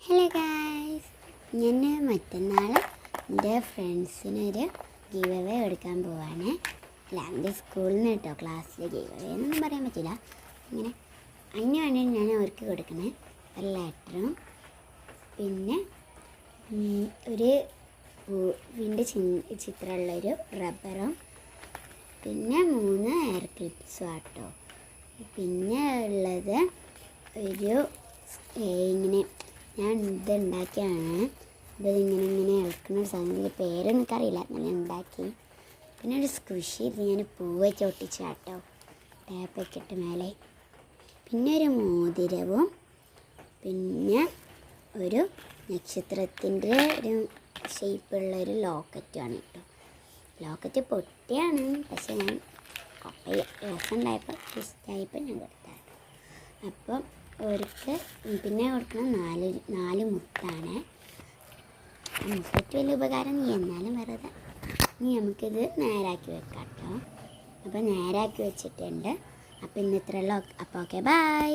Hello guys, ഞാൻ മറ്റന്നാൾ എൻ്റെ ഫ്രണ്ട്സിനൊരു ഗീവ് അവേ എടുക്കാൻ പോവാണ്. അല്ല, എൻ്റെ സ്കൂളിൽ നിന്ന് കേട്ടോ, ക്ലാസ്സിൽ ഗീവ് അവേ എന്നൊന്നും പറയാൻ പറ്റില്ല. അങ്ങനെ അതിന് വേണ്ടിയിട്ട് ഞാൻ അവർക്ക് കൊടുക്കണേ ഒരു ലെറ്ററും പിന്നെ ഒരു പൂവിൻ്റെ ചിത്രമുള്ളൊരു റബ്ബറും പിന്നെ 3 ഹെയർ ക്ലിപ്സും ആട്ടോ. പിന്നെ ഉള്ളത് ഒരു ഇങ്ങനെ ഞാൻ ഇതുണ്ടാക്കിയാണ്. ഇങ്ങനെ ഇളക്കുന്ന ഒരു സാധനം, പേരൊന്നും എനിക്കറിയില്ല, നല്ല ഉണ്ടാക്കി. പിന്നെ ഒരു സ്ക്വിഷി, ഇത് ഞാൻ പൂവൊക്കെ ഒട്ടിച്ച് കേട്ടോ, ടാപ്പൊക്കെ ഇട്ട് മേലെ. പിന്നെ ഒരു മോതിരവും പിന്നെ ഒരു നക്ഷത്രത്തിൻ്റെ ഒരു ഷേപ്പുള്ളൊരു ലോക്കറ്റുമാണ് കേട്ടോ. ലോക്കറ്റ് പൊട്ടിയാണ്, പക്ഷെ ഞാൻ രസമുണ്ടായപ്പോൾ ഇഷ്ടമായപ്പോൾ ഞാൻ കൊടുത്താണ്. അപ്പം അവർക്ക് പിന്നെ കൊടുക്കുന്നത് 4 മുത്താണ്. മുട്ടയ്ക്ക് വലിയ ഉപകാരം എന്നാലും വെറുതെ നമുക്കിത് നേരാക്കി വെക്കാം കേട്ടോ. അപ്പോൾ നേരാക്കി വെച്ചിട്ടുണ്ട്. അപ്പോൾ ഇന്ന് ഇത്രയുള്ളൂ. അപ്പോൾ ഓക്കെ, ബൈ.